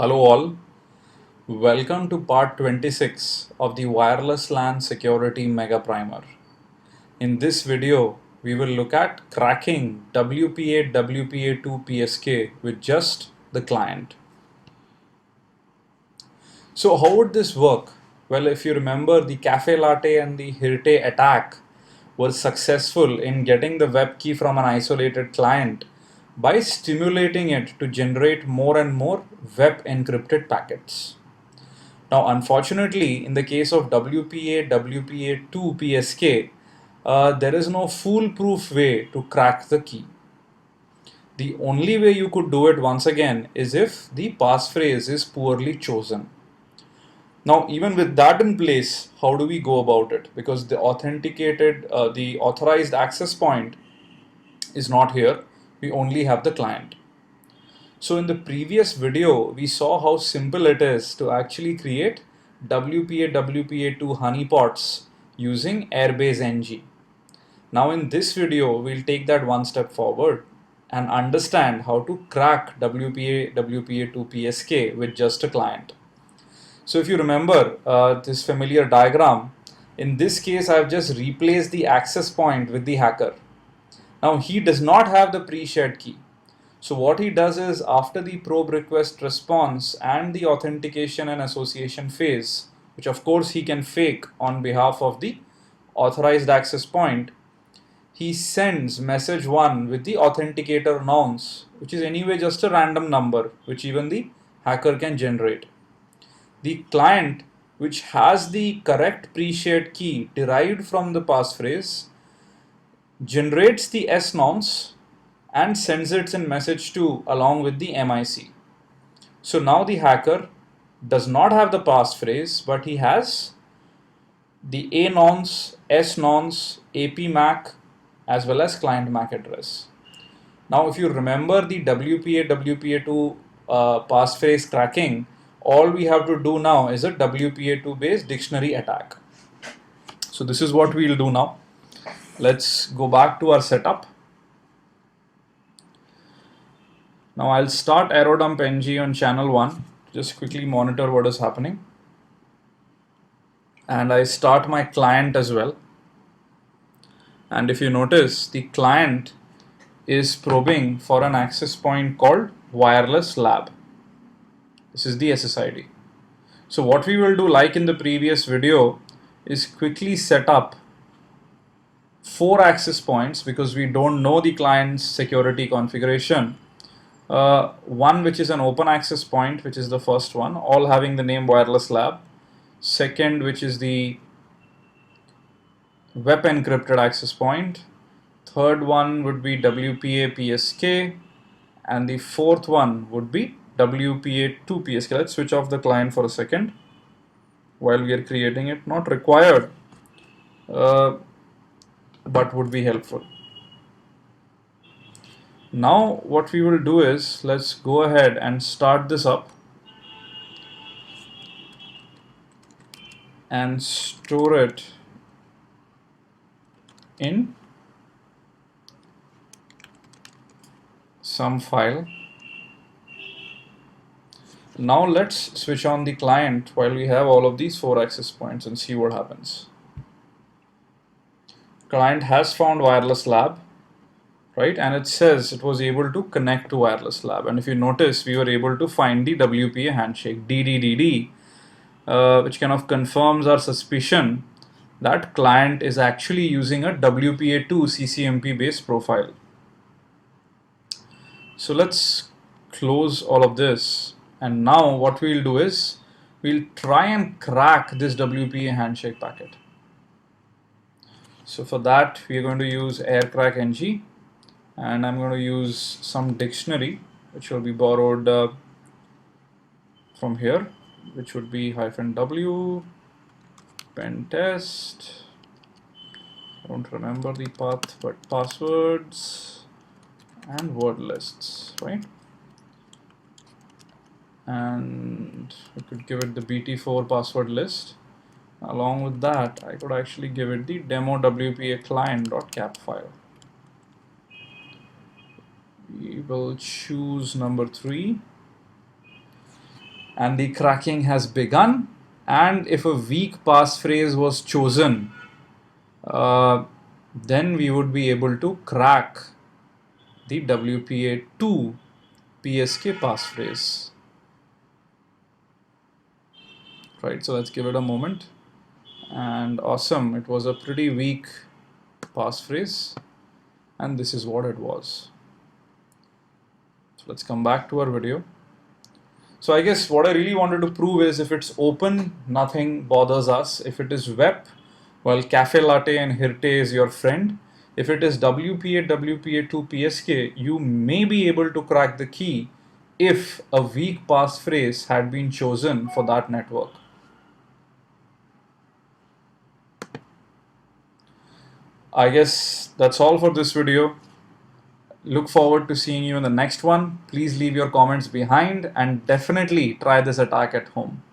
Hello all, welcome to part 26 of the Wireless LAN Security Megaprimer. In this video, we will look at cracking WPA WPA2 PSK with just the client. So how would this work? Well, if you remember, the Cafe Latte and the Hirte attack were successful in getting the web key from an isolated client by stimulating it to generate more and more web encrypted packets. Now, unfortunately, in the case of WPA WPA2 PSK, there is no foolproof way to crack the key. The only way you could do it once again is if the passphrase is poorly chosen. Now, even with that in place, how do we go about it? Because the the authorized access point is not here. We only have the client. So in the previous video, we saw how simple it is to actually create WPA WPA2 honeypots using Airbase NG. Now in this video, we'll take that one step forward and understand how to crack WPA WPA2 PSK with just a client. So if you remember this familiar diagram, in this case I've just replaced the access point with the hacker. Now he does not have the pre-shared key. So what he does is, after the probe request response and the authentication and association phase, which of course he can fake on behalf of the authorized access point, he sends message 1 with the authenticator nonce, which is anyway just a random number which even the hacker can generate. The client, which has the correct pre-shared key derived from the passphrase, generates the S nonce and sends it in message 2 along with the MIC. So now the hacker does not have the passphrase, but he has the A nonce, S nonce, AP MAC as well as client MAC address. Now if you remember the WPA WPA2 passphrase cracking, all we have to do now is a WPA2 based dictionary attack. So this is what we'll do now. Let's go back to our setup. Now I'll start aerodump ng on channel 1, just quickly monitor what is happening. And I start my client as well. And if you notice, the client is probing for an access point called wireless lab. This is the SSID. So what we will do, like in the previous video, is quickly set up 4 access points because we don't know the client's security configuration. One which is an open access point, which is the first one, all having the name wireless lab. Second, which is the web encrypted access point. Third one would be WPA PSK, and the fourth one would be WPA2 PSK. Let's switch off the client for a second while we are creating it. Not required, but would be helpful. Now what we will do is, let's go ahead and start this up and store it in some file. Now let's switch on the client while we have all of these 4 access points and see what happens. Client has found wireless lab, right? And it says it was able to connect to wireless lab. And if you notice, we were able to find the WPA handshake DDDD, which kind of confirms our suspicion that client is actually using a WPA2 CCMP based profile. So let's close all of this. And now what we'll do is we'll try and crack this WPA handshake packet. So for that, we are going to use aircrack ng, and I'm going to use some dictionary which will be borrowed from here, which would be -w pen test. I don't remember the path, but passwords and word lists, right? And we could give it the BT4 password list. Along with that, I could actually give it the demo WPA client.cap file. We will choose number 3 and the cracking has begun. And if a weak passphrase was chosen, uh, then we would be able to crack the WPA2 PSK passphrase. Right, so let's give it a moment. And awesome, it was a pretty weak passphrase, and this is what it was. So let's come back to our video. So I guess what I really wanted to prove is if it's open, nothing bothers us. If it is web, well, Cafe Latte and Hirte is your friend. If it is WPA, WPA2, PSK, you may be able to crack the key if a weak passphrase had been chosen for that network. I guess that's all for this video. Look forward to seeing you in the next one. Please leave your comments behind and definitely try this attack at home.